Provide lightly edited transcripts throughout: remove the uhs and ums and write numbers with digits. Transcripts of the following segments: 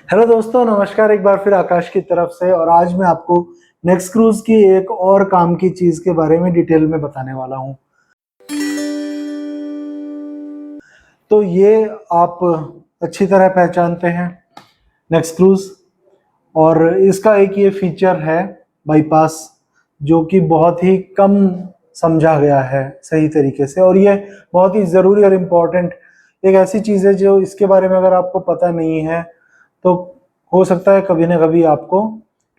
Hello दोस्तों, नमस्कार एक बार फिर आकाश की तरफ से। और आज मैं आपको नेक्स्ट क्रूज की एक और काम की चीज के बारे में डिटेल में बताने वाला हूं। तो ये आप अच्छी तरह पहचानते हैं नेक्स्ट क्रूज, और इसका एक ये फीचर है बाईपास, जो कि बहुत ही कम समझा गया है सही तरीके से। और ये बहुत ही ज़रूरी और इम्पोर्टेंट एक ऐसी चीज़ है जो इसके बारे में अगर आपको पता नहीं है तो हो सकता है कभी ना कभी आपको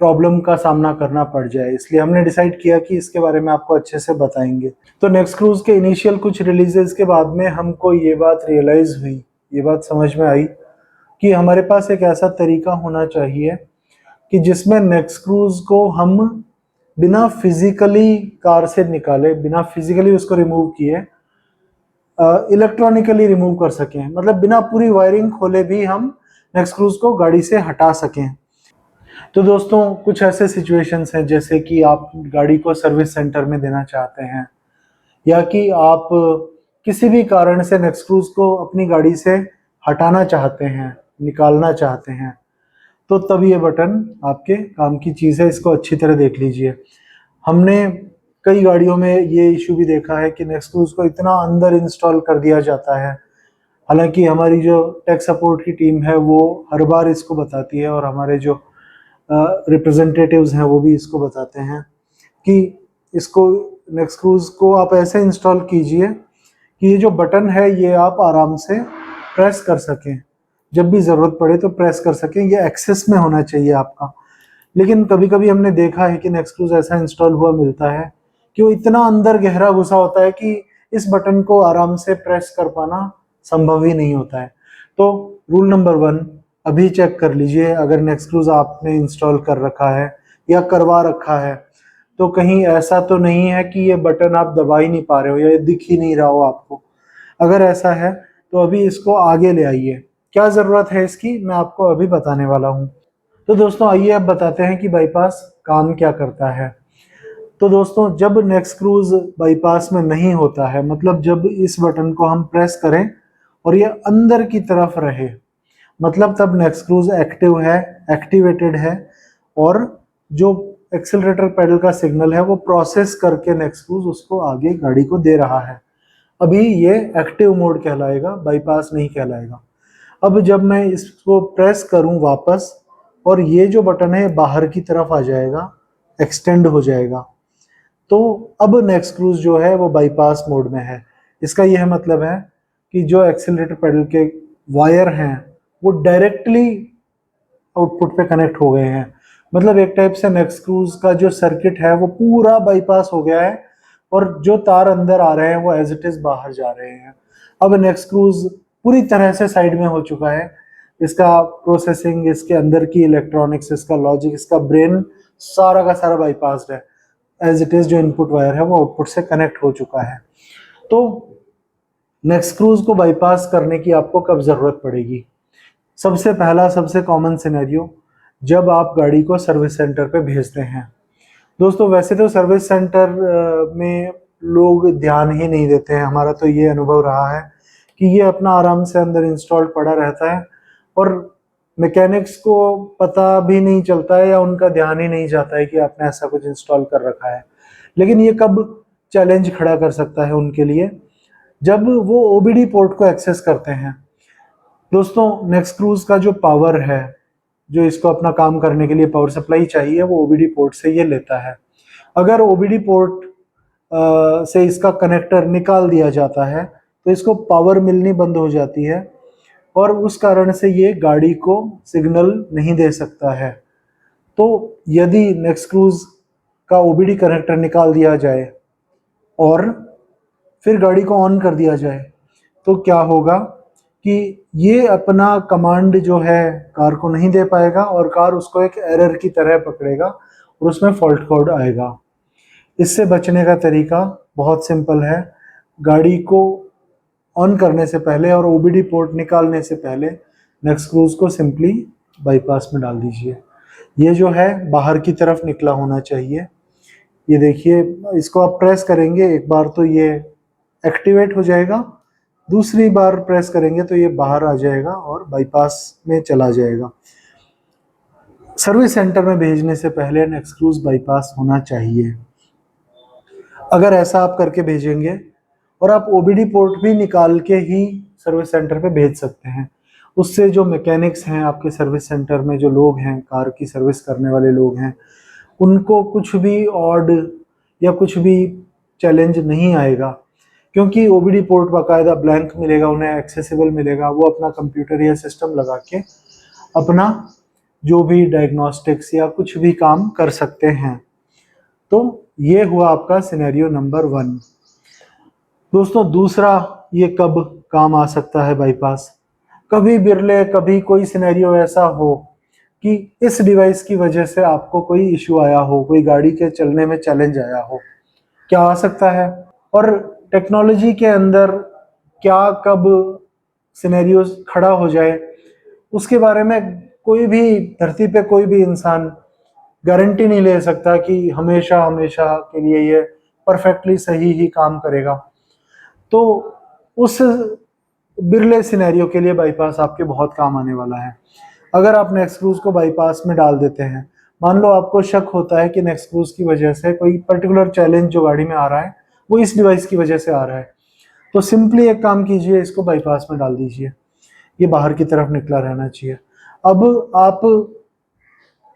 प्रॉब्लम का सामना करना पड़ जाए। इसलिए हमने डिसाइड किया कि इसके बारे में आपको अच्छे से बताएंगे। तो नेक्स्ट क्रूज के इनिशियल कुछ रिलीजेस के बाद में हमको ये बात रियलाइज हुई, ये बात समझ में आई कि हमारे पास एक ऐसा तरीका होना चाहिए कि जिसमें नेक्स्ट क्रूज को हम बिना फिजिकली कार से निकाले, बिना फिजिकली उसको रिमूव किए, इलेक्ट्रॉनिकली रिमूव कर सकें। मतलब बिना पूरी वायरिंग खोले भी हम नेक्स्ट क्रूज को गाड़ी से हटा सकें। तो दोस्तों, कुछ ऐसे सिचुएशंस हैं जैसे कि आप गाड़ी को सर्विस सेंटर में देना चाहते हैं, या कि आप किसी भी कारण से नेक्स्ट क्रूज को अपनी गाड़ी से हटाना चाहते हैं, निकालना चाहते हैं, तो तब ये बटन आपके काम की चीज़ है। इसको अच्छी तरह देख लीजिए। हमने कई गाड़ियों में ये इशू भी देखा है कि नेक्स्ट क्रूज को इतना अंदर इंस्टॉल कर दिया जाता है। हालांकि हमारी जो टेक सपोर्ट की टीम है वो हर बार इसको बताती है, और हमारे जो रिप्रेजेंटेटिव्स हैं वो भी इसको बताते हैं कि इसको नेक्स्ट क्रूज को आप ऐसे इंस्टॉल कीजिए कि ये जो बटन है ये आप आराम से प्रेस कर सकें, जब भी ज़रूरत पड़े तो प्रेस कर सकें। ये एक्सेस में होना चाहिए आपका। लेकिन कभी कभी हमने देखा है कि नेक्स्ट क्रूज ऐसा इंस्टॉल हुआ मिलता है कि वो इतना अंदर गहरा घुसा होता है कि इस बटन को आराम से प्रेस कर पाना संभव ही नहीं होता है। तो रूल नंबर 1, अभी चेक कर लीजिए अगर नेक्स्ट क्रूज आपने इंस्टॉल कर रखा है या करवा रखा है तो कहीं ऐसा तो नहीं है कि ये बटन आप दबा ही नहीं पा रहे हो या ये दिख ही नहीं रहा हो आपको। अगर ऐसा है तो अभी इसको आगे ले आइए। क्या ज़रूरत है इसकी, मैं आपको अभी बताने वाला हूँ। तो दोस्तों, आइए अब बताते हैं कि बाईपास काम क्या करता है। तो दोस्तों, जब नेक्स्ट क्रूज बाईपास में नहीं होता है, मतलब जब इस बटन को हम प्रेस करें और ये अंदर की तरफ रहे, मतलब तब नेक्स्ट क्रूज एक्टिव है, एक्टिवेटेड है, और जो एक्सेलरेटर पेडल का सिग्नल है वो प्रोसेस करके नेक्स्ट क्रूज उसको आगे गाड़ी को दे रहा है। अभी ये एक्टिव मोड कहलाएगा, बाईपास नहीं कहलाएगा। अब जब मैं इसको प्रेस करूं वापस और ये जो बटन है बाहर की तरफ आ जाएगा, एक्सटेंड हो जाएगा, तो अब नेक्स्ट क्रूज जो है वो बाईपास मोड में है। इसका यह मतलब है कि जो एक्सेलरेटर पेडल के वायर हैं वो डायरेक्टली आउटपुट पे कनेक्ट हो गए हैं। मतलब एक टाइप से नेक्स्ट क्रूज का जो सर्किट है वो पूरा बाईपास हो गया है, और जो तार अंदर आ रहे हैं वो एज इट इज बाहर जा रहे हैं। अब नेक्स्ट क्रूज पूरी तरह से साइड में हो चुका है। इसका प्रोसेसिंग, इसके अंदर की इलेक्ट्रॉनिक्स, इसका लॉजिक, इसका ब्रेन, सारा का सारा बाईपास्ड है। एज इट इज जो इनपुट वायर है वो आउटपुट से कनेक्ट हो चुका है। तो नेक्स्ट क्रूज को बाईपास करने की आपको कब जरूरत पड़ेगी? सबसे पहला, सबसे कॉमन सिनेरियो, जब आप गाड़ी को सर्विस सेंटर पे भेजते हैं। दोस्तों, वैसे तो सर्विस सेंटर में लोग ध्यान ही नहीं देते हैं। हमारा तो ये अनुभव रहा है कि ये अपना आराम से अंदर इंस्टॉल्ड पड़ा रहता है, और मैकेनिक्स को पता भी नहीं चलता है या उनका ध्यान ही नहीं जाता है कि आपने ऐसा कुछ इंस्टॉल कर रखा है। लेकिन ये कब चैलेंज खड़ा कर सकता है उनके लिए? जब वो ओबीडी पोर्ट को एक्सेस करते हैं। दोस्तों, नेक्स्ट क्रूज का जो पावर है, जो इसको अपना काम करने के लिए पावर सप्लाई चाहिए, वो ओबीडी पोर्ट से ये लेता है। अगर ओबीडी पोर्ट से इसका कनेक्टर निकाल दिया जाता है तो इसको पावर मिलनी बंद हो जाती है, और उस कारण से ये गाड़ी को सिग्नल नहीं दे सकता है। तो यदि नेक्स्ट क्रूज का ओबीडी कनेक्टर निकाल दिया जाए और फिर गाड़ी को ऑन कर दिया जाए तो क्या होगा कि ये अपना कमांड जो है कार को नहीं दे पाएगा, और कार उसको एक एरर की तरह पकड़ेगा और उसमें फॉल्ट कोड आएगा। इससे बचने का तरीका बहुत सिंपल है। गाड़ी को ऑन करने से पहले और ओबीडी पोर्ट निकालने से पहले नेक्स्ट क्रूज को सिंपली बाईपास में डाल दीजिए। ये जो है बाहर की तरफ निकला होना चाहिए। ये देखिए, इसको आप प्रेस करेंगे एक बार तो ये एक्टिवेट हो जाएगा, दूसरी बार प्रेस करेंगे तो ये बाहर आ जाएगा और बाईपास में चला जाएगा। सर्विस सेंटर में भेजने से पहले नेक्सक्रूज बाईपास होना चाहिए। अगर ऐसा आप करके भेजेंगे, और आप ओबीडी पोर्ट भी निकाल के ही सर्विस सेंटर पे भेज सकते हैं, उससे जो मैकेनिक्स हैं आपके सर्विस सेंटर में, जो लोग हैं कार की सर्विस करने वाले लोग हैं, उनको कुछ भी ऑड या कुछ भी चैलेंज नहीं आएगा, क्योंकि ओबीडी पोर्ट बाकायदा ब्लैंक मिलेगा उन्हें, एक्सेसिबल मिलेगा। वो अपना कंप्यूटर या सिस्टम लगा के अपना जो भी डायग्नोस्टिक्स या कुछ भी काम कर सकते हैं। तो ये हुआ आपका सिनेरियो नंबर 1। दोस्तों दूसरा, ये कब काम आ सकता है बाईपास? कभी बिरले कभी कोई सिनेरियो ऐसा हो कि इस डिवाइस की वजह से आपको कोई इश्यू आया हो, कोई गाड़ी के चलने में चैलेंज आया हो। क्या आ सकता है? और टेक्नोलॉजी के अंदर क्या कब सिनेरियो खड़ा हो जाए, उसके बारे में कोई भी धरती पे कोई भी इंसान गारंटी नहीं ले सकता कि हमेशा हमेशा के लिए ये परफेक्टली सही ही काम करेगा। तो उस बिरले सिनेरियो के लिए बाईपास आपके बहुत काम आने वाला है। अगर आप नेक्सक्रूज को बाईपास में डाल देते हैं, मान लो आपको शक होता है कि नेक्सक्रूज की वजह से कोई पर्टिकुलर चैलेंज जो गाड़ी में आ रहा है वो इस डिवाइस की वजह से आ रहा है, तो सिंपली एक काम कीजिए, इसको बाईपास में डाल दीजिए, ये बाहर की तरफ निकला रहना चाहिए। अब आप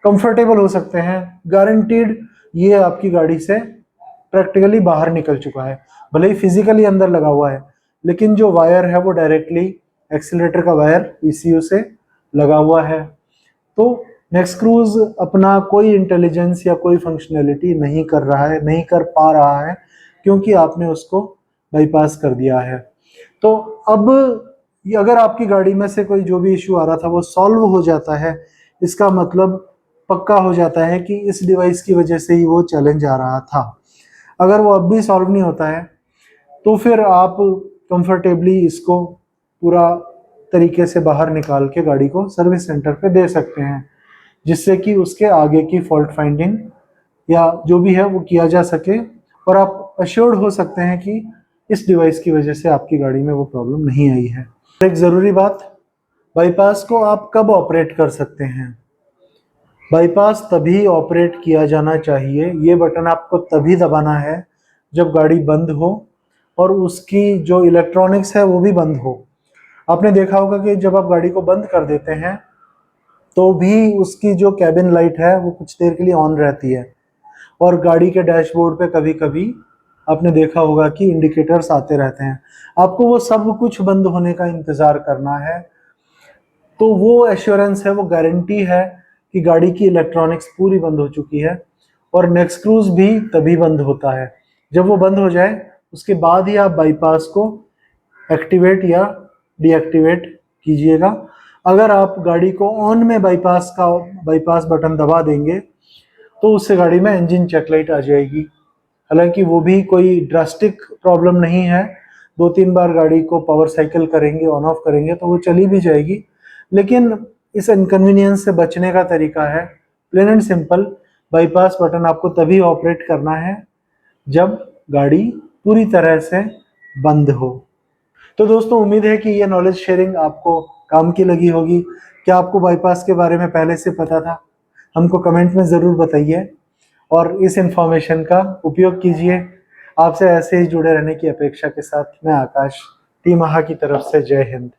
कंफर्टेबल हो सकते हैं, गारंटीड ये आपकी गाड़ी से प्रैक्टिकली बाहर निकल चुका है। भले ही फिजिकली अंदर लगा हुआ है, लेकिन जो वायर है वो डायरेक्टली एक्सीलरेटर का वायर ईसीयू से लगा हुआ है। तो नेक्सक्रूज अपना कोई इंटेलिजेंस या कोई फंक्शनैलिटी नहीं कर रहा है, नहीं कर पा रहा है, क्योंकि आपने उसको बाईपास कर दिया है। तो अब अगर आपकी गाड़ी में से कोई जो भी इश्यू आ रहा था वो सॉल्व हो जाता है, इसका मतलब पक्का हो जाता है कि इस डिवाइस की वजह से ही वो चैलेंज आ रहा था। अगर वो अब भी सॉल्व नहीं होता है, तो फिर आप कंफर्टेबली इसको पूरा तरीके से बाहर निकाल के गाड़ी को सर्विस सेंटर पे दे सकते हैं, जिससे कि उसके आगे की फॉल्ट फाइंडिंग या जो भी है वो किया जा सके, और आप अश्योर्ड हो सकते हैं कि इस डिवाइस की वजह से आपकी गाड़ी में वो प्रॉब्लम नहीं आई है। एक ज़रूरी बात, बाईपास को आप कब ऑपरेट कर सकते हैं? बाईपास तभी ऑपरेट किया जाना चाहिए, ये बटन आपको तभी दबाना है जब गाड़ी बंद हो और उसकी जो इलेक्ट्रॉनिक्स है वो भी बंद हो। आपने देखा होगा कि जब आप गाड़ी को बंद कर देते हैं तो भी उसकी जो कैबिन लाइट है वो कुछ देर के लिए ऑन रहती है, और गाड़ी के डैशबोर्ड पे कभी कभी आपने देखा होगा कि इंडिकेटर्स आते रहते हैं। आपको वो सब कुछ बंद होने का इंतज़ार करना है। तो वो एश्योरेंस है, वो गारंटी है कि गाड़ी की इलेक्ट्रॉनिक्स पूरी बंद हो चुकी है। और नेक्सक्रूज भी तभी बंद होता है जब वो बंद हो जाए, उसके बाद ही आप बाईपास को एक्टिवेट या डीएक्टिवेट कीजिएगा। अगर आप गाड़ी को ऑन में बाईपास बटन दबा देंगे तो उससे गाड़ी में इंजन चेक लाइट आ जाएगी। हालांकि वो भी कोई ड्रास्टिक प्रॉब्लम नहीं है, 2-3 बार गाड़ी को पावर साइकिल करेंगे, ऑन ऑफ करेंगे तो वो चली भी जाएगी। लेकिन इस इनकन्वीनियंस से बचने का तरीका है plain and simple, bypass button आपको तभी ऑपरेट करना है जब गाड़ी पूरी तरह से बंद हो। तो दोस्तों उम्मीद है कि ये नॉलेज शेयरिंग आपको काम की लगी होगी। क्या आपको बाईपास के बारे में पहले से पता था? हमको कमेंट में ज़रूर बताइए और इस इंफॉर्मेशन का उपयोग कीजिए। आपसे ऐसे ही जुड़े रहने की अपेक्षा के साथ मैं आकाश, टीम आहा की तरफ से जय हिंद।